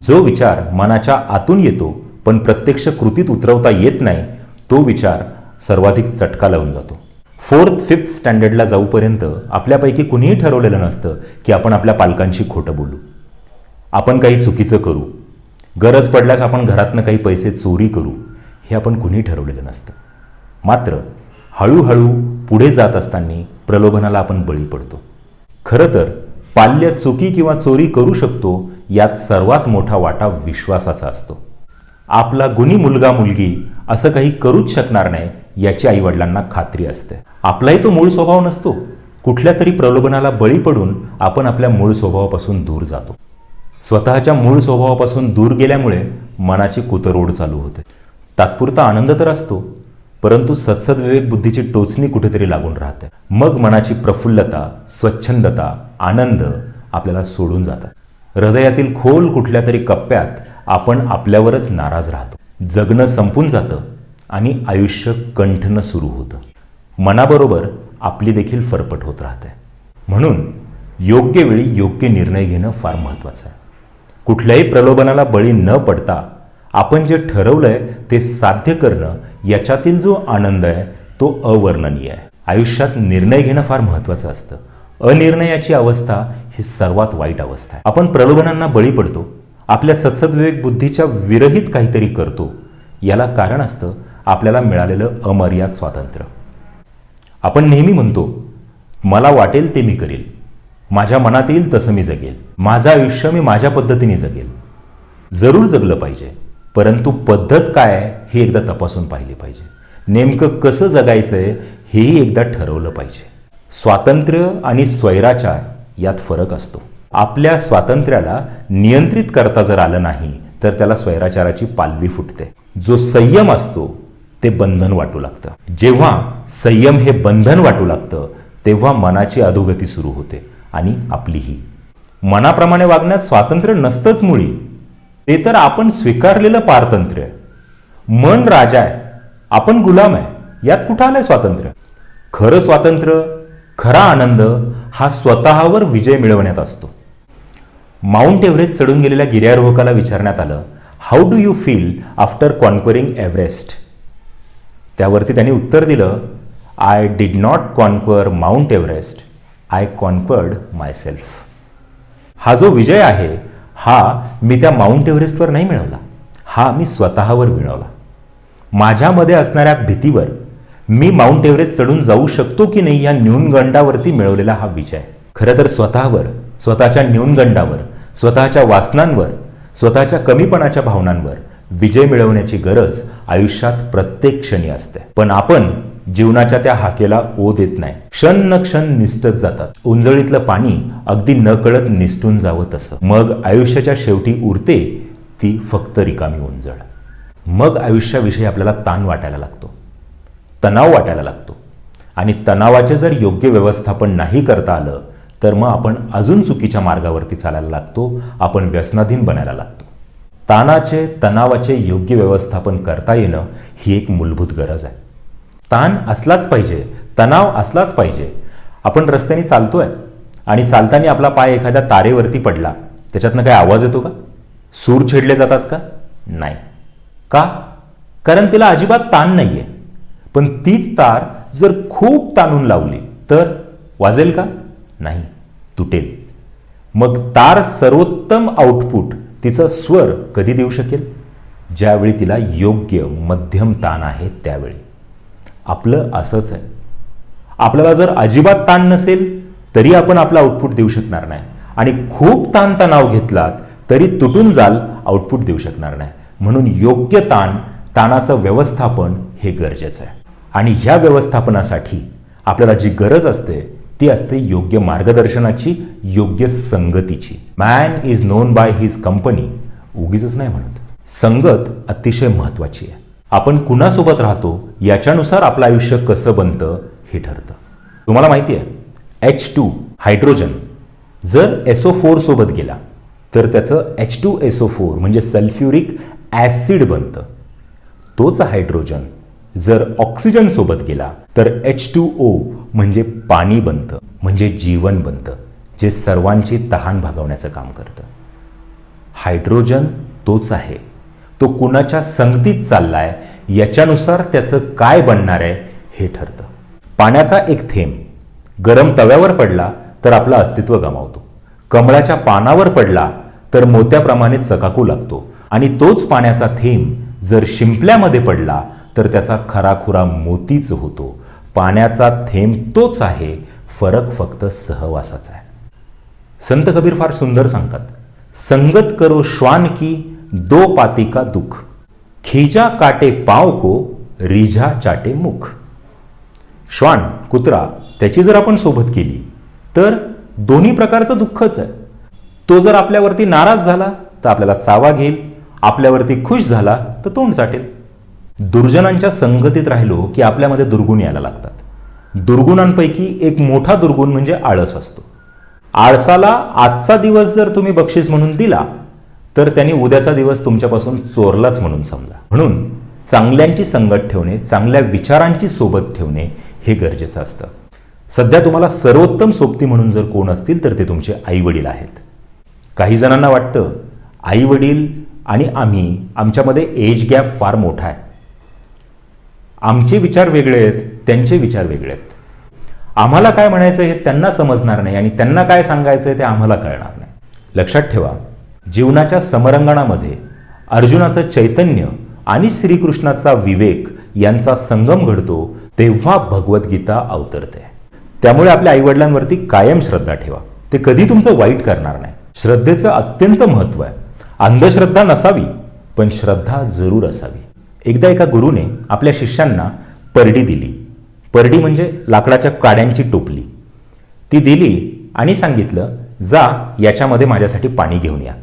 जो विचार मनाच्या आतून येतो पण प्रत्यक्ष कृतीत उतरवता येत नाही, तो विचार सर्वाधिक चटका लावून जातो. 4th 5th स्टँडर्डला जाऊपर्यंत आपल्यापैकी कुणीही ठरवलेलं नसतं की आपण आपल्या पालकांशी खोटं बोलू, आपण काही चुकीचं करू, गरज पडल्यास आपण घरातनं काही पैसे चोरी करू. हे आपण कुणीही ठरवलेलं नसतं. मात्र हळूहळू पुढे जात असताना प्रलोभनाला आपण बळी पडतो. खरं तर पाल्य चुकी किंवा चोरी करू शकतो, यात सर्वात मोठा वाटा विश्वासाचा असतो. आपला गुणी मुलगा मुलगी असं काही करूच शकणार नाही याची आईवडिलांना खात्री असते. आपलाही तो मूळ स्वभाव नसतो. कुठल्या तरी प्रलोभनाला बळी पडून आपण आपल्या मूळ स्वभावापासून दूर जातो. स्वतःच्या मूळ स्वभावापासून दूर गेल्यामुळे मनाची कुतरोड चालू होते. तात्पुरता आनंद तर असतो, परंतु सत्सद विवेक बुद्धीची टोचणी कुठेतरी लागून राहते. मग मनाची प्रफुल्लता, स्वच्छंदता, आनंद आपल्याला सोडून जातात. हृदयातील खोल कुठल्या तरी कप्प्यात आपण आपल्यावरच नाराज राहतो. जगणं संपून जातं आणि आयुष्य कंठनं सुरू होतं. मनाबरोबर आपली देखील फरफट होत राहते. म्हणून योग्य वेळी योग्य निर्णय घेणं फार महत्त्वाचं आहे. कुठल्याही प्रलोभनाला बळी न पडता आपण जे ठरवलंय ते साध्य करणं, याच्यातील जो आनंद आहे तो अवर्णनीय आहे. आयुष्यात निर्णय घेणं फार महत्त्वाचं असतं. अनिर्णयाची अवस्था ही सर्वात वाईट अवस्था आहे. आपण प्रलोभनांना बळी पडतो, आपल्या सत्सद्विवेक बुद्धीच्या विरहित काहीतरी करतो. याला कारण असतं आपल्याला मिळालेलं अमर्याद स्वातंत्र्य. आपण नेहमी म्हणतो, मला वाटेल ते मी करेल, माझ्या मनात येईल तसं मी जगेल, माझं आयुष्य मी माझ्या पद्धतीने जगेल. जरूर जगलं पाहिजे, परंतु पद्धत काय आहे हे एकदा तपासून पाहिली पाहिजे. नेमकं कसं जगायचंय हेही एकदा ठरवलं पाहिजे. स्वातंत्र्य आणि स्वैराचार यात फरक असतो. आपल्या स्वातंत्र्याला नियंत्रित करता जर आलं नाही तर त्याला स्वैराचाराची पालवी फुटते. जो संयम असतो ते बंधन वाटू लागतं. जेव्हा संयम हे बंधन वाटू लागतं तेव्हा मनाची अधोगती सुरू होते आणि आपलीही. मनाप्रमाणे वागण्यात स्वातंत्र्य नसतंच मुळी, ते तर आपण स्वीकारलेलं पारतंत्र्य. मन राजा आहे, आपण गुलाम आहे. यात कुठं आलंय स्वातंत्र्य? खरं स्वातंत्र्य, खरा आनंद हा स्वतःवर विजय मिळवण्यात असतो. माउंट एव्हरेस्ट चढून गेलेल्या गिर्यारोहकाला विचारण्यात आलं, how do you feel after conquering Everest? त्यावरती त्यांनी उत्तर दिलं, I did not conquer Mount Everest, I conquered myself. हा जो विजय आहे हा मी त्या माउंट एव्हरेस्टवर नाही मिळवला, हा मी स्वतःवर मिळवला. माझ्यामध्ये असणाऱ्या भीतीवर मी माउंट एव्हरेस्ट चढून जाऊ शकतो की नाही या न्यूनगंडावरती मिळवलेला हा विजय. खरं तर स्वतःवर, स्वतःच्या न्यूनगंडावर, स्वतःच्या वासनांवर, स्वतःच्या कमीपणाच्या भावनांवर विजय मिळवण्याची गरज आयुष्यात प्रत्येक क्षणी असते. पण आपण जीवनाच्या त्या हाकेला ओ देत नाही. क्षण न क्षण निसटत जातात. उंजळीतलं पाणी अगदी नकळत निसटून जावं तसं. मग आयुष्याच्या शेवटी उरते ती फक्त रिकामी उंजळ. मग आयुष्याविषयी आपल्याला ताण वाटायला लागतो, तणाव वाटायला लागतो. आणि तणावाचे जर योग्य व्यवस्थापन नाही करता आलं तर मग आपण अजून चुकीच्या मार्गावरती चालायला लागतो. आपण व्यसनाधीन बनायला लागतो. ताणाचे, तणावाचे योग्य व्यवस्थापन करता येणं ही एक मूलभूत गरज आहे. ताण असलाच पाहिजे, तणाव असलाच पाहिजे. आपण रस्त्याने चालतोय आणि चालताना आपला पाय एखाद्या तारेवरती पडला, त्याच्यातनं काय आवाज येतो का? सूर छेडले जातात का? नाही. का? कारण तिला अजिबात ताण नाहीये. पण तीच तार जर खूप ताणून लावली तर वाजेल का? नाही, तुटेल. मग तार सर्वोत्तम आउटपुट, तिचा स्वर कधी देऊ शकेल? ज्यावेळी तिला योग्य मध्यम ताण आहे त्यावेळी. आपलं असंच आहे. आपल्याला जर अजिबात ताण नसेल तरी आपण आपलं आउटपुट देऊ शकणार नाही. आणि खूप ताणतणाव घेतलात तरी तुटून जाल, आउटपुट देऊ शकणार नाही. म्हणून योग्य ताणाचं व्यवस्थापन हे गरजेचं आहे. आणि ह्या व्यवस्थापनासाठी आपल्याला जी गरज असते ती असते योग्य मार्गदर्शनाची, योग्य संगतीची. Man is known by his company, उगीच नाही म्हणत. संगत अतिशय महत्वाची आहे. आपण कुणासोबत राहतो याच्यानुसार आपलं आयुष्य कसं बनतं हे ठरतं. तुम्हाला माहिती आहे H2 हायड्रोजन जर SO4 सोबत गेला तर त्याचं H2SO4 म्हणजे सल्फ्युरिक ॲसिड बनतं. तोच हायड्रोजन जर ऑक्सिजन सोबत गेला तर H2O म्हणजे पाणी बनतं, म्हणजे जीवन बनतं, जे सर्वांची तहान भागवण्याचं काम करतं. हायड्रोजन तोच आहे. तो कुणाच्या संगतीत चाललाय याच्यानुसार त्याचं काय बनणार आहे हे ठरतं. पाण्याचा एक थेंब गरम तव्यावर पडला तर आपलं अस्तित्व गमावतो. कमळाच्या पानावर पडला तर मोत्याप्रमाणे चकाकू लागतो. आणि तोच पाण्याचा थेंब जर शिंपल्यामध्ये पडला तर त्याचा खराखुरा मोतीच होतो. पाण्याचा थेंब तोच आहे, फरक फक्त सहवासाचा आहे. संत कबीर फार सुंदर सांगतात, संगत करो श्वान की दो पाती का दुख, खीजा काटे पाव को रिझा चाटे मुख. श्वान, कुत्रा, त्याची जर आपण सोबत केली तर दोन्ही प्रकारचं दुःखच आहे. तो जर आपल्यावरती नाराज झाला तर आपल्याला चावा घेईल, आपल्यावरती खुश झाला तर तोंड चाटेल. दुर्जनांच्या संगतीत राहिलो की आपल्यामध्ये दुर्गुण यायला लागतात. दुर्गुणांपैकी एक मोठा दुर्गुण म्हणजे आळस असतो. आळसाला आजचा दिवस जर तुम्ही बक्षीस म्हणून दिला तर त्यांनी उद्याचा दिवस तुमच्यापासून चोरलाच म्हणून समजा. म्हणून चांगल्यांची संगत ठेवणे, चांगल्या विचारांची सोबत ठेवणे हे गरजेचं असतं. सध्या तुम्हाला सर्वोत्तम सोबती म्हणून जर कोण असतील तर ते तुमचे आई वडील आहेत. काही जणांना वाटतं आई वडील आणि आमच्यामध्ये एज गॅप फार मोठा आहे. आमचे विचार वेगळे आहेत, त्यांचे विचार वेगळे आहेत. आम्हाला काय म्हणायचं हे त्यांना समजणार नाही आणि त्यांना काय सांगायचं ते आम्हाला कळणार नाही. लक्षात ठेवा, जीवनाच्या समरंगणामध्ये अर्जुनाचं चैतन्य आणि श्रीकृष्णाचा विवेक यांचा संगम घडतो तेव्हा भगवद्गीता अवतरते. त्यामुळे आपल्या आईवडिलांवरती कायम श्रद्धा ठेवा. ते कधी तुमचं वाईट करणार नाही. श्रद्धेचं अत्यंत महत्त्व आहे. अंधश्रद्धा नसावी पण श्रद्धा जरूर असावी. एकदा एका गुरुने आपल्या शिष्यांना परडी दिली. परडी म्हणजे लाकडाच्या काड्यांची टोपली. ती दिली आणि सांगितलं, जा याच्यामध्ये माझ्यासाठी पाणी घेऊन या.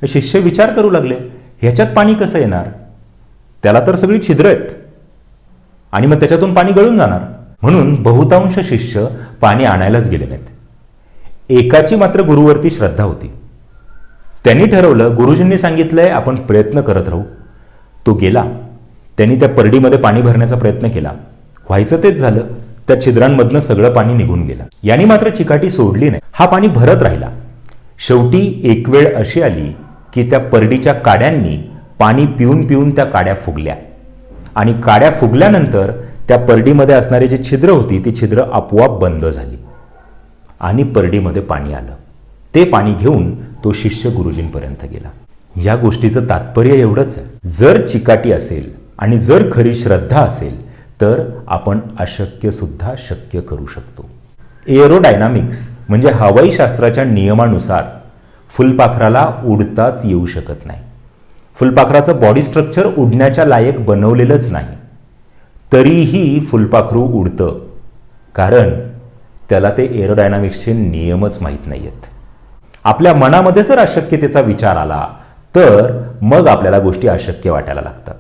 शिष्य विचार करू लागले, ह्याच्यात पाणी कसं येणार? त्याला तर सगळी छिद्र आहेत आणि मग त्याच्यातून पाणी गळून जाणार. म्हणून बहुतांश शिष्य पाणी आणायलाच गेले नाहीत. एकाची मात्र गुरुवरती श्रद्धा होती. त्यांनी ठरवलं, गुरुजींनी सांगितलंय आपण प्रयत्न करत राहू. तो गेला. त्यांनी त्या परडीमध्ये पाणी भरण्याचा प्रयत्न केला. व्हायचं तेच झालं. त्या छिद्रांमधनं सगळं पाणी निघून गेलं. यांनी मात्र चिकाटी सोडली नाही. हा पाणी भरत राहिला. शेवटी एक वेळ अशी आली की त्या परडीच्या काड्यांनी पाणी पिऊन पिऊन त्या काड्या फुगल्या आणि काड्या फुगल्यानंतर त्या परडीमध्ये असणारी जी छिद्र होती ती छिद्र आपोआप बंद झाली आणि परडीमध्ये पाणी आलं. ते पाणी घेऊन तो शिष्य गुरुजींपर्यंत गेला. या गोष्टीचं तात्पर्य एवढंच आहे, जर चिकाटी असेल आणि जर खरी श्रद्धा असेल तर आपण अशक्य सुद्धा शक्य करू शकतो. एरोडायनामिक्स म्हणजे हवाई शास्त्राच्या नियमानुसार फुलपाखराला उडताच येऊ शकत नाही. फुलपाखराचं बॉडी स्ट्रक्चर उडण्याच्या लायक बनवलेलंच नाही. तरीही फुलपाखरू उडतं, कारण त्याला ते एरोडायनामिक्सचे नियमच माहीत नाही आहेत. आपल्या मनामध्ये जर अशक्यतेचा विचार आला तर मग आपल्याला गोष्टी अशक्य वाटायला लागतात.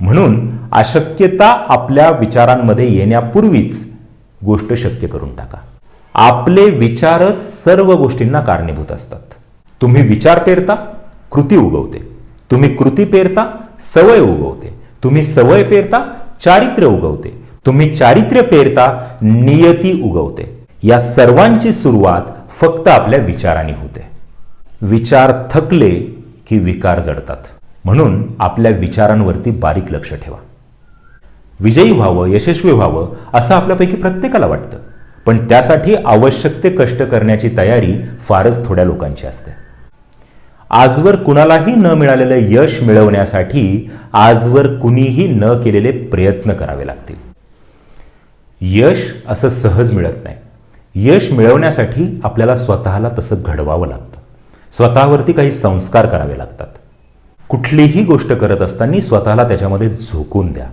म्हणून अशक्यता आपल्या विचारांमध्ये येण्यापूर्वीच गोष्ट शक्य करून टाका. आपले विचारच सर्व गोष्टींना कारणीभूत असतात. तुम्ही विचार पेरता, कृती उगवते. तुम्ही कृती पेरता, सवय उगवते. तुम्ही सवय पेरता, चारित्र्य उगवते. तुम्ही चारित्र्य पेरता, नियती उगवते. या सर्वांची सुरुवात फक्त आपल्या विचारांनी होते. विचार थकले की विकार जडतात. म्हणून आपल्या विचारांवरती बारीक लक्ष ठेवा. विजयी व्हावं, यशस्वी व्हावं असं आपल्यापैकी प्रत्येकाला वाटतं, पण त्यासाठी आवश्यक ते कष्ट करण्याची तयारी फारच थोड्या लोकांची असते. आजवर कुणालाही न मिळालेलं यश मिळवण्यासाठी आजवर कुणीही न केलेले प्रयत्न करावे लागतील. यश असं सहज मिळत नाही. यश मिळवण्यासाठी आपल्याला स्वतःला तसं घडवावं लागतं. स्वतःवरती काही संस्कार करावे लागतात. कुठलीही गोष्ट करत असताना स्वतःला त्याच्यामध्ये झोकून द्या.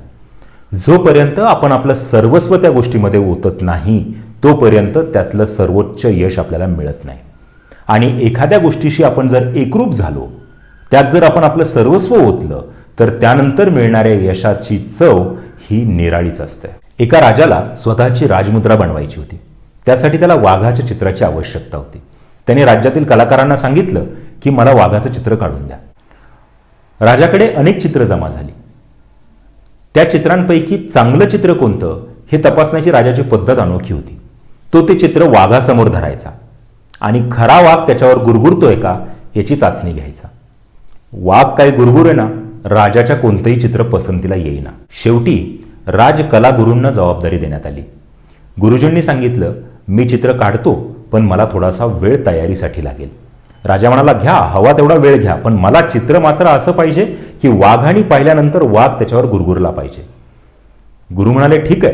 जोपर्यंत आपण आपलं सर्वस्व त्या गोष्टीमध्ये ओतत नाही तोपर्यंत त्यातलं सर्वोच्च यश आपल्याला मिळत नाही. आणि एखाद्या गोष्टीशी आपण जर एकरूप झालो, त्यात जर आपण आपलं सर्वस्व ओतलं, तर त्यानंतर मिळणाऱ्या यशाची चव ही निराळीच असते. एका राजाला स्वतःची राजमुद्रा बनवायची होती. त्यासाठी त्याला वाघाच्या चित्राची आवश्यकता होती. त्याने राज्यातील कलाकारांना सांगितलं की मला वाघाचं चित्र काढून द्या. राजाकडे अनेक चित्र जमा झाली. त्या चित्रांपैकी चांगलं चित्र कोणतं हे तपासण्याची राजाची पद्धत अनोखी होती. तो ते चित्र वाघासमोर धरायचा आणि खरा वाघ त्याच्यावर गुरगुरतोय का याची चाचणी घ्यायचा. वाघ काय गुरगुरे ना, राजाच्या कोणतंही चित्र पसंतीला येईना. शेवटी राजकलागुरूंना जबाबदारी देण्यात आली. गुरुजींनी सांगितलं, मी चित्र काढतो, पण मला थोडासा वेळ तयारीसाठी लागेल. राजा म्हणाला, घ्या, हवा तेवढा वेळ घ्या, पण मला चित्र मात्र असं पाहिजे की वाघाने पाहिल्यानंतर वाघ त्याच्यावर गुरगुरला पाहिजे. गुरु म्हणाले, ठीक आहे,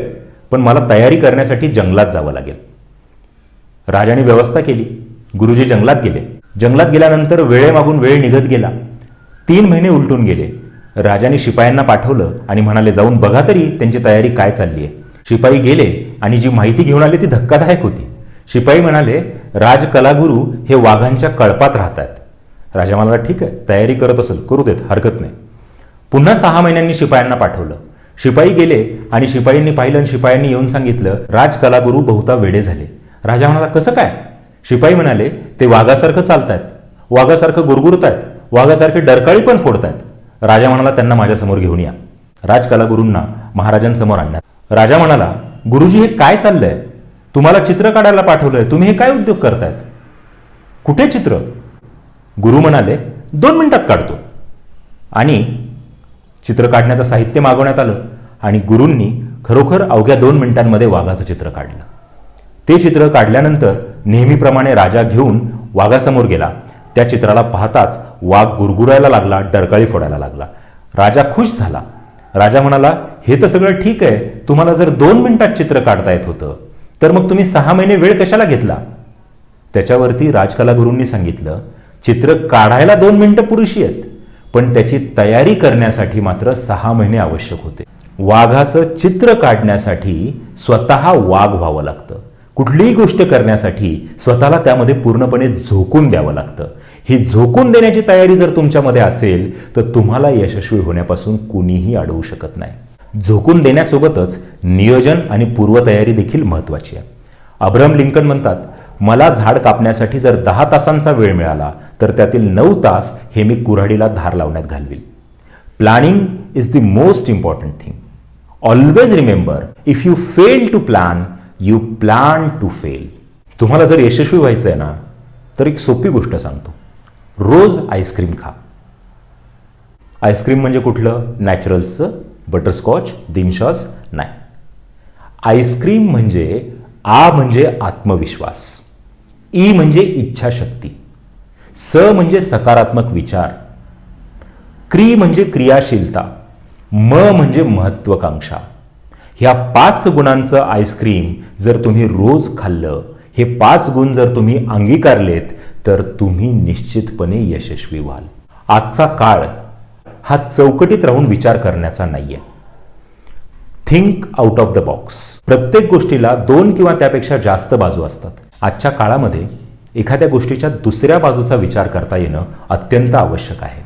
पण मला तयारी करण्यासाठी जंगलात जावं लागेल. राजाने व्यवस्था केली. गुरुजी जंगलात गेले. जंगलात गेल्यानंतर वेळेमागून वेळ निघत गेला. 3 महिने उलटून गेले. राजाने शिपायांना पाठवलं आणि म्हणाले, जाऊन बघा तरी त्यांची तयारी काय चालली आहे. शिपाई गेले आणि जी माहिती घेऊन आली ती धक्कादायक होती. शिपाई म्हणाले, राजकलागुरू हे वाघांच्या कळपात राहतात. राजा म्हणाला, ठीक आहे, तयारी करत असेल करू देत, हरकत नाही. पुन्हा 6 महिन्यांनी शिपायांना पाठवलं. शिपाई गेले आणि शिपाईंनी पाहिलं आणि शिपायांनी येऊन सांगितलं, राजकलागुरू बहुता वेडे झाले. राजा म्हणाला, कसं काय? शिपाई म्हणाले, ते वाघासारखं चालतायत, वाघासारखं गुरगुरतायत, वाघासारखे डरकाळी पण फोडतायत. राजा म्हणाला, त्यांना माझ्यासमोर घेऊन या. राजकलागुरूंना महाराजांसमोर आणण्यात. राजा म्हणाला, गुरुजी हे काय चाललंय? तुम्हाला चित्र काढायला पाठवलंय, तुम्ही हे काय उद्योग करतायत? कुठे चित्र? गुरु म्हणाले, 2 मिनिटात काढतो. आणि चित्र काढण्याचं साहित्य मागवण्यात आलं आणि गुरूंनी खरोखर अवघ्या 2 मिनिटांमध्ये वाघाचं चित्र काढलं. ते चित्र काढल्यानंतर नेहमीप्रमाणे राजा घेऊन वाघासमोर गेला. त्या चित्राला पाहताच वाघ गुरगुरायला लागला, डरकाळी फोडायला लागला. राजा खुश झाला. राजा म्हणाला, हे तर सगळं ठीक आहे, तुम्हाला जर 2 मिनिटात चित्र काढता येत होतं तर मग तुम्ही 6 महिने वेळ कशाला घेतला? त्याच्यावरती राजकलागुरूंनी सांगितलं, चित्र काढायला 2 मिनिटं पुरेशी आहेत, पण त्याची तयारी करण्यासाठी मात्र 6 महिने आवश्यक होते. वाघाचं चित्र काढण्यासाठी स्वतः वाघ व्हावं लागतं. कुठलीही गोष्ट करण्यासाठी स्वतःला त्यामध्ये पूर्णपणे झोकून द्यावं लागतं. ही झोकून देण्याची तयारी जर तुमच्यामध्ये असेल तर तुम्हाला यशस्वी होण्यापासून कुणीही अडवू शकत नाही. झोकून देण्यासोबतच नियोजन आणि पूर्वतयारी देखील महत्त्वाची आहे. अब्राहम लिंकन म्हणतात, मला झाड कापण्यासाठी जर 10 तासांचा वेळ मिळाला तर त्यातील 9 तास हे मी कुऱ्हाडीला धार लावण्यात घालवील. Planning is the most important thing. Always remember, if you fail to plan, you plan to fail. तुम्हाला जर यशस्वी व्हायचं आहे ना, तर एक सोपी गोष्ट सांगतो, रोज आईस्क्रीम खा. आईस्क्रीम म्हणजे कुठलं? नॅचरल्सचं, बटरस्कॉच, दिनशॉस नाही. आईस्क्रीम म्हणजे आ म्हणजे आत्मविश्वास, ई म्हणजे इच्छाशक्ती, स म्हणजे सकारात्मक विचार, क्री म्हणजे क्रियाशीलता, म म्हणजे महत्वाकांक्षा. ह्या 5 गुणांचं आईस्क्रीम जर तुम्ही रोज खाल्लं, हे 5 गुण जर तुम्ही अंगीकारलेत, तर तुम्ही निश्चितपणे यशस्वी व्हाल. आजचा काळ हा चौकटीत राहून विचार करण्याचा नाहीये. Think out of the box. प्रत्येक गोष्टीला 2 किंवा त्यापेक्षा जास्त बाजू असतात. आजच्या काळामध्ये एखाद्या गोष्टीच्या दुसऱ्या बाजूचा विचार करता येणं अत्यंत आवश्यक आहे.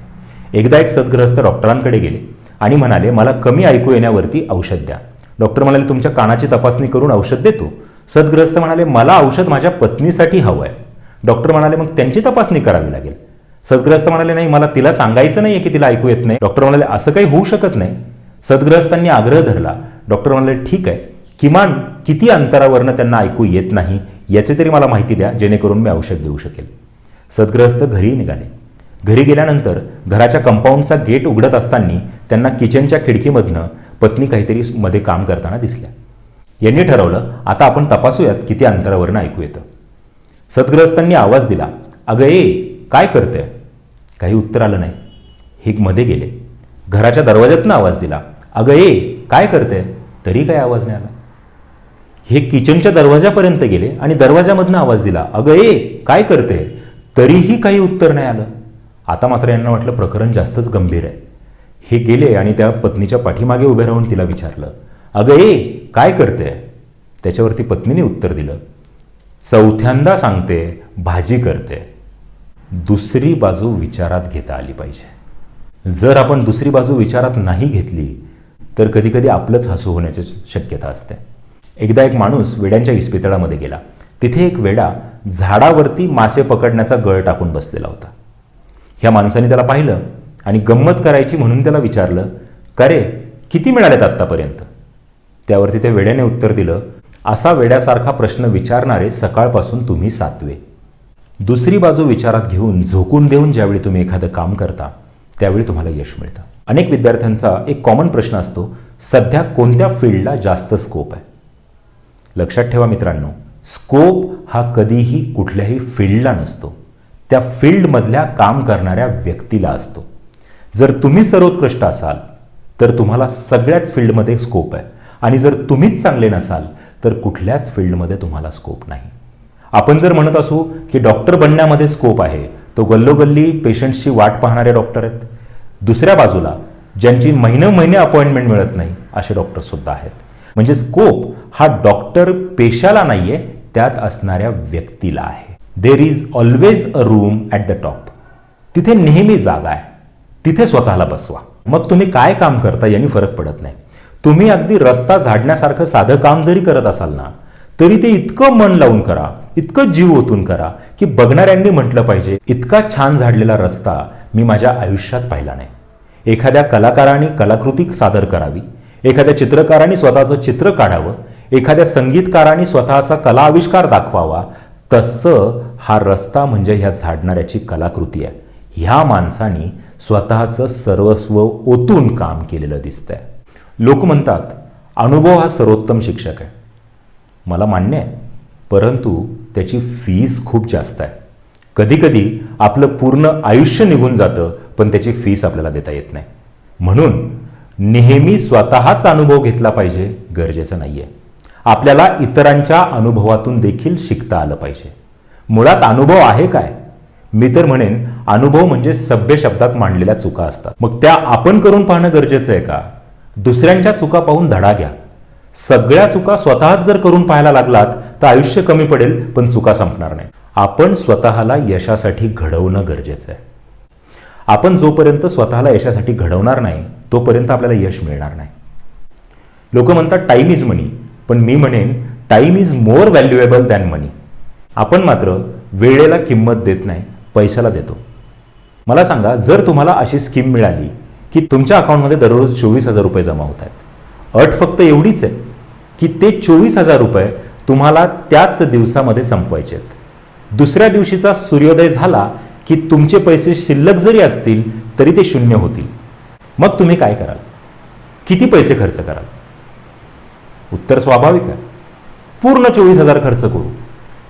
एकदा एक सद्गृहस्थ डॉक्टरांकडे गेले आणि म्हणाले, मला कमी ऐकू येण्यावरती औषध द्या. डॉक्टर म्हणाले, तुमच्या कानाची तपासणी करून औषध देतो. सद्गृहस्थ म्हणाले, मला औषध माझ्या पत्नीसाठी हवं आहे. डॉक्टर म्हणाले, मग त्यांची तपासणी करावी लागेल. सद्गृहस्थ म्हणाले, नाही, मला तिला सांगायचं नाहीये की तिला ऐकू येत नाही. डॉक्टर म्हणाले, असं काही होऊ शकत नाही. सद्गृहस्थांनी आग्रह धरला. डॉक्टर म्हणाले, ठीक आहे, किमान किती अंतरावरनं त्यांना ऐकू येत नाही याची तरी मला माहिती द्या, जेणेकरून मी औषध देऊ शकेल. सद्गृहस्थ घरी निघाले. घरी गेल्यानंतर घराच्या कंपाऊंडचा गेट उघडत असताना त्यांना किचनच्या खिडकीमधनं पत्नी काहीतरी मध्ये काम करताना दिसल्या. यांनी ठरवलं, आता आपण तपासूयात किती अंतरावरनं ऐकू येतं. सद्गृहस्थांनी आवाज दिला, अगं काय करते? काही उत्तर आलं नाही. हे मध्ये गेले. घराच्या दरवाज्यातनं आवाज दिला, अगं काय करते? तरी काही आवाज नाही आला. हे किचनच्या दरवाजापर्यंत गेले आणि दरवाजामधनं आवाज दिला, अगं काय करते? तरीही काही उत्तर नाही आलं. आता मात्र यांना वाटलं प्रकरण जास्तच गंभीर आहे. हे गेले आणि त्या पत्नीच्या पाठीमागे उभे राहून तिला विचारलं, अगं काय करते? त्याच्यावरती पत्नीने उत्तर दिलं, चौथ्यांदा सांगते, भाजी करते. दुसरी बाजू विचारात घेता आली पाहिजे. जर आपण दुसरी बाजू विचारात नाही घेतली तर कधी कधी आपलंच हसू होण्याची शक्यता असते. एकदा एक माणूस वेड्यांच्या इस्पितळामध्ये गेला. तिथे एक वेडा झाडावरती मासे पकडण्याचा गळ टाकून बसलेला होता. ह्या माणसाने त्याला पाहिलं आणि गंमत करायची म्हणून त्याला विचारलं, का रे, किती मिळालेत आत्तापर्यंत? त्यावरती त्या वेड्याने उत्तर दिलं, असा वेड्यासारखा प्रश्न विचारणारे सकाळपासून तुम्ही 7वे. दुसरी बाजू विचारात घेऊन झोकून देऊन ज्यावेळी तुम्ही एखादं काम करता त्यावेळी तुम्हाला यश मिळतं. अनेक विद्यार्थ्यांचा एक कॉमन प्रश्न असतो, सध्या कोणत्या फील्डला जास्त स्कोप आहे? लक्षात ठेवा मित्रांनो, स्कोप हा कधीही कुठल्याही फील्डला नसतो, त्या फील्डमधल्या काम करणाऱ्या व्यक्तीला असतो. जर तुम्ही सर्वोत्कृष्ट असाल तर तुम्हाला सगळ्याच फील्डमध्ये स्कोप आहे, आणि जर तुम्हीच चांगले नसाल तर कुठल्याच फील्डमध्ये तुम्हाला स्कोप नाही. आपण जर म्हणत असू की डॉक्टर बनण्यामध्ये स्कोप आहे, तो गल्लोगल्ली पेशंट्सची वाट पाहणारे डॉक्टर आहेत. दुसऱ्या बाजूला ज्यांची महिने अपॉइंटमेंट मिळत नाही असे डॉक्टर सुद्धा आहेत. म्हणजे स्कोप हा डॉक्टर पेशाला नाहीये, त्यात असणाऱ्या व्यक्तीला आहे. There is always a room at the top. तिथे नेहमी जागा आहे, तिथे स्वतःला बसवा. मग तुम्ही काय काम करता यांनी फरक पडत नाही. तुम्ही अगदी रस्ता झाडण्यासारखं साधं काम जरी करत असाल ना, तरी ते इतकं मन लावून करा, इतकं जीव ओतून करा की बघणाऱ्यांनी म्हटलं पाहिजे, इतका छान झाडलेला रस्ता मी माझ्या आयुष्यात पाहिला नाही. एखाद्या कलाकाराने कलाकृती सादर करावी, एखाद्या चित्रकाराने स्वतःचं चित्र काढावं, एखाद्या संगीतकाराने स्वतःचा कला आविष्कार दाखवावा. तसं हा रस्ता म्हणजे ह्या झाडणाऱ्याची कलाकृती आहे. ह्या माणसाने स्वतःचं सर्वस्व ओतून काम केलेलं दिसतंय. लोक म्हणतात अनुभव हा सर्वोत्तम शिक्षक आहे. मला मान्य आहे, परंतु त्याची फीस खूप जास्त आहे. कधी कधी आपलं पूर्ण आयुष्य निघून जातं, पण त्याची फीस आपल्याला देता येत नाही. म्हणून नेहमी स्वतःच अनुभव घेतला पाहिजे गरजेचं नाहीये. आपल्याला इतरांच्या अनुभवातून देखील शिकता आलं पाहिजे. मुळात अनुभव आहे काय? मी तर म्हणेन अनुभव म्हणजे सभ्य शब्दात मांडलेल्या चुका असतात. मग त्या आपण करून पाहणं गरजेचं आहे का? दुसऱ्यांच्या चुका पाहून धडा घ्या. सगळ्या चुका स्वतःच जर करून पाहायला लागलात तर आयुष्य कमी पडेल, पण चुका संपणार नाही. आपण स्वतःला यशासाठी घडवणं गरजेचं आहे. आपण जोपर्यंत स्वतःला यशासाठी घडवणार नाही तोपर्यंत आपल्याला यश मिळणार नाही. लोक म्हणतात टाइम इज मनी, पण मी म्हणेन time is more valuable than money. आपण मात्र वेळेला किंमत देत नाही, पैशाला देतो. मला सांगा, जर तुम्हाला अशी स्कीम मिळाली की तुमच्या अकाउंटमध्ये दररोज 24,000 रुपये जमा होत आहेत, अट फक्त एवढीच आहे की ते 24,000 रुपये तुम्हाला त्याच दिवसामध्ये संपवायचे आहेत. दुसऱ्या दिवशीचा सूर्योदय झाला की तुमचे पैसे शिल्लक जरी असतील तरी ते 0 होतील. मग तुम्ही काय कराल? किती पैसे खर्च कराल? उत्तर स्वाभाविक आहे, पूर्ण 24,000 खर्च करू.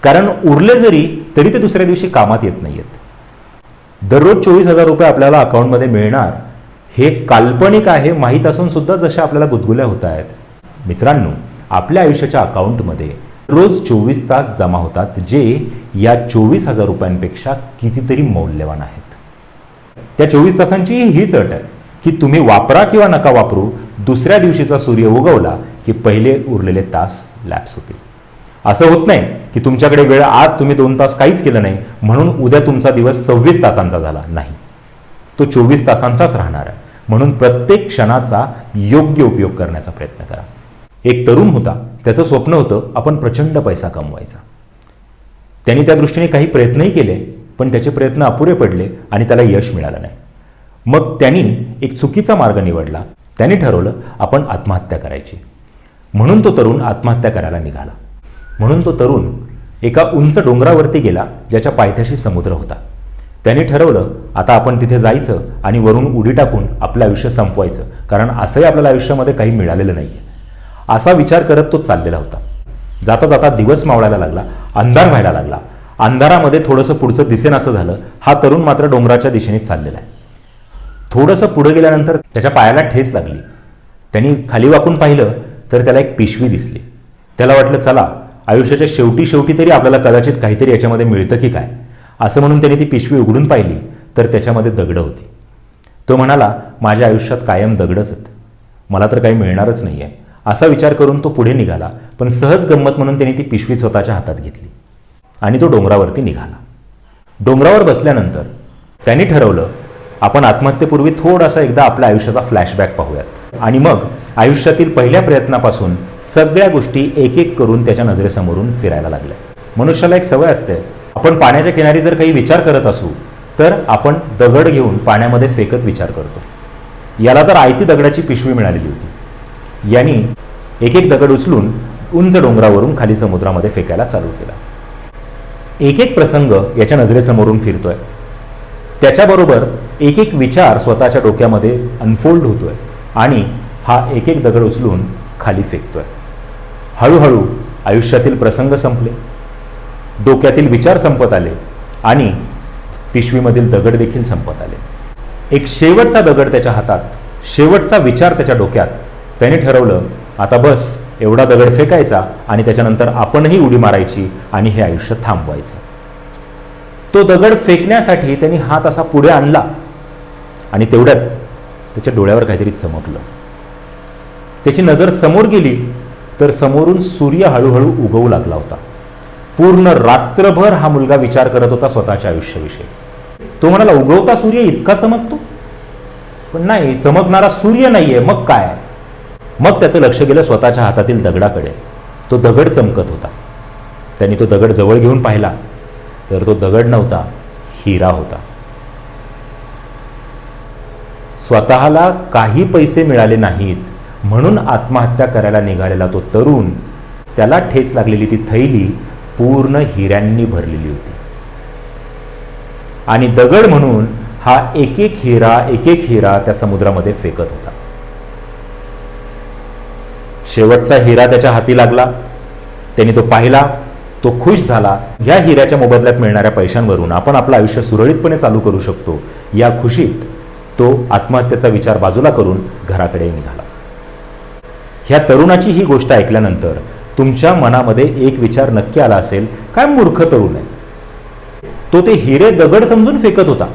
कारण उरले जरी तरी ते दुसऱ्या दिवशी कामात येत नाहीयेत. दररोज 24,000 रुपये आपल्याला अकाउंटमध्ये मिळणार हे काल्पनिक आहे माहीत असून सुद्धा जशा आपल्याला गुदगुल्या होत आहेत. मित्रांनो, आपल्या आयुष्याच्या अकाउंटमध्ये रोज 24 तास जमा होतात, जे या 24,000 रुपयांपेक्षा कितीतरी मौल्यवान आहेत. त्या 24 तासांची हीच अट आहे की तुम्ही वापरा किंवा नका वापरू, दुसऱ्या दिवशीचा सूर्य उगवला की पहिले उरलेले तास लॅप्स होतील. असं होत नाही की तुमच्याकडे वेळ, आज तुम्ही 2 तास काहीच केलं नाही म्हणून उद्या तुमचा दिवस 26 तासांचा झाला. नाही, तो 24 तासांचाच राहणार आहे. म्हणून प्रत्येक क्षणाचा योग्य उपयोग करण्याचा प्रयत्न करा. एक तरुण होता, त्याचं स्वप्न होतं आपण प्रचंड पैसा कमवायचा. त्यांनी त्या दृष्टीने काही प्रयत्नही केले, पण त्याचे प्रयत्न अपुरे पडले आणि त्याला यश मिळालं नाही. मग त्यांनी एक चुकीचा मार्ग निवडला. त्यांनी ठरवलं आपण आत्महत्या करायची. म्हणून तो तरुण आत्महत्या करायला निघाला. म्हणून तो तरुण एका उंच डोंगरावरती गेला, ज्याच्या पायथ्याशी समुद्र होता. त्यांनी ठरवलं आता आपण तिथे जायचं आणि वरून उडी टाकून आपलं आयुष्य संपवायचं, कारण असंही आपल्याला आयुष्यामध्ये काही मिळालेलं नाही. असा विचार करत तो चाललेला होता. जाता जाता दिवस मावळायला लागला, अंधार व्हायला लागला. अंधारामध्ये थोडंसं पुढचं दिसेनासं झालं. हा तरुण मात्र डोंगराच्या दिशेने चाललेला आहे. थोडंसं पुढे गेल्यानंतर त्याच्या पायाला ठेच लागली. त्यांनी खाली वाकून पाहिलं तर त्याला एक पिशवी दिसली. त्याला वाटलं चला आयुष्याच्या शेवटी तरी आपल्याला कदाचित काहीतरी याच्यामध्ये मिळतं की काय, असं म्हणून त्याने ती पिशवी उघडून पाहिली तर त्याच्यामध्ये दगडं होती. तो म्हणाला माझ्या आयुष्यात कायम दगडच आहेत, मला तर काही मिळणारच नाही आहे. असा विचार करून तो पुढे निघाला. पण सहज गंमत म्हणून त्याने ती पिशवी स्वतःच्या हातात घेतली आणि तो डोंगरावरती निघाला. डोंगरावर बसल्यानंतर त्यांनी ठरवलं आपण आत्महत्येपूर्वी थोडासा एकदा आपल्या आयुष्याचा फ्लॅशबॅक पाहूयात आणि मग आयुष्यातील पहिल्या प्रयत्नापासून सगळ्या गोष्टी एक एक करून त्याच्या नजरेसमोरून फिरायला लागल्या. मनुष्याला एक सवय असते, आपण पाण्याच्या किनारी जर काही विचार करत असू तर आपण दगड घेऊन पाण्यामध्ये फेकत विचार करतो. याला तर आयती दगडाची पिशवी मिळालेली होती. यांनी एक एक दगड उचलून उंच डोंगरावरून खाली समुद्रामध्ये फेकायला चालू केला. एक एक प्रसंग याच्या नजरेसमोरून फिरतोय. त्याच्याबरोबर एक एक विचार स्वतःच्या डोक्यामध्ये अनफोल्ड होतोय आणि हा एक एक दगड उचलून खाली फेकतोय. हळूहळू आयुष्यातील प्रसंग संपले, डोक्यातील विचार संपत आले आणि पिशवीमधील दगड देखील संपत आले. एक शेवटचा दगड त्याच्या हातात, शेवटचा विचार त्याच्या डोक्यात. त्याने ठरवलं आता बस एवढा दगड फेकायचा आणि त्याच्यानंतर आपणही उडी मारायची आणि हे आयुष्य थांबवायचं. तो दगड फेकण्यासाठी त्यांनी हात असा पुढे आणला आणि तेवढ्यात त्याच्या डोळ्यावर काहीतरी चमकलं. त्याची नजर समोर गेली तर समोरून सूर्य हळूहळू उगवू लागला होता. पूर्ण रात्रभर हा मुलगा विचार करत होता स्वतःच्या आयुष्याविषयी. तो म्हणाला उगवता सूर्य इतका चमकतो, पण नाही, चमकणारा सूर्य नाहीये, मग काय. मग त्याचं लक्ष गेलं स्वतःच्या हातातील दगडाकडे. तो दगड चमकत होता. त्यांनी तो दगड जवळ घेऊन पाहिला तर तो दगड नव्हता, हिरा होता. स्वतःला काही पैसे मिळाले नाहीत म्हणून आत्महत्या करायला निघालेला तो तरुण, त्याला ठेच लागलेली ती थैली पूर्ण हिऱ्यांनी भरलेली होती आणि दगड म्हणून हा एक एक हिरा त्या समुद्रामध्ये फेकत होता. शेवटचा हिरा त्याच्या हाती लागला. त्यांनी तो पाहिला, तो खुश झाला. ह्या हिऱ्याच्या मोबदल्यात मिळणाऱ्या पैशांवरून आपण आपलं आयुष्य सुरळीतपणे चालू करू शकतो. या खुशीत तो आत्महत्येचा विचार बाजूला करून घराकडे निघाला. ह्या तरुणाची ही गोष्ट ऐकल्यानंतर तुमच्या मनामध्ये एक विचार नक्की आला असेल, काय मूर्ख तरुण आहे, तो ते हिरे दगड समजून फेकत होता.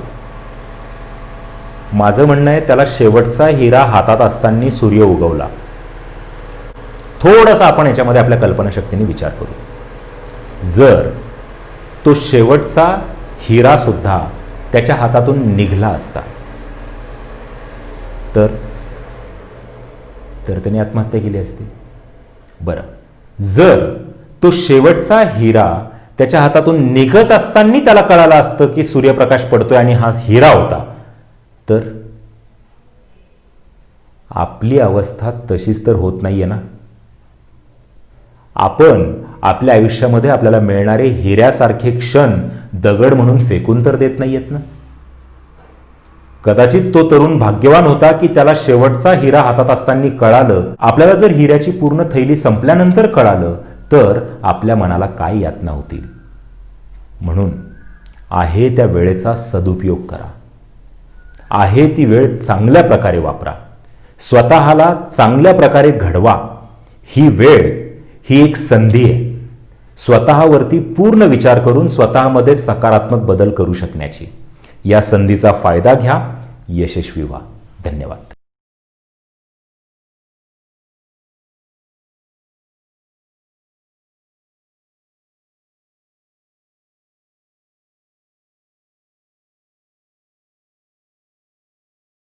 माझं म्हणणं आहे त्याला शेवटचा हिरा हातात असताना सूर्य उगवला. थोडासा आपण याच्यामध्ये आपल्या कल्पनाशक्तीने विचार करू. जर तो शेवटचा हिरा सुद्धा त्याच्या हातातून निघला असता तर त्याने आत्महत्या केली असती. बरं, जर तो शेवटचा हिरा त्याच्या हातातून निघत असताना त्याला कळालं असतं की सूर्यप्रकाश पडतोय आणि हा हिरा होता, तर आपली अवस्था तशीच तर होत नाहीये ना. आपण आपल्या आयुष्यामध्ये आपल्याला मिळणारे हिऱ्यासारखे क्षण दगड म्हणून फेकून तर देत नाहीयेत ना. कदाचित तो तरुण भाग्यवान होता की त्याला शेवटचा हिरा हातात असताना कळालं. आपल्याला जर हिऱ्याची पूर्ण थैली संपल्यानंतर कळालं तर आपल्या मनाला काय यातना होतील. म्हणून आहे त्या वेळेचा सदुपयोग करा. आहे ती वेळ चांगल्या प्रकारे वापरा. स्वतःला चांगल्या प्रकारे घडवा. ही वेळ ही एक संधी आहे स्वतःवरती पूर्ण विचार करून स्वतःमध्ये सकारात्मक बदल करू शकण्याची. या संधीचा फायदा घ्या. यशस्वी व्हा. धन्यवाद.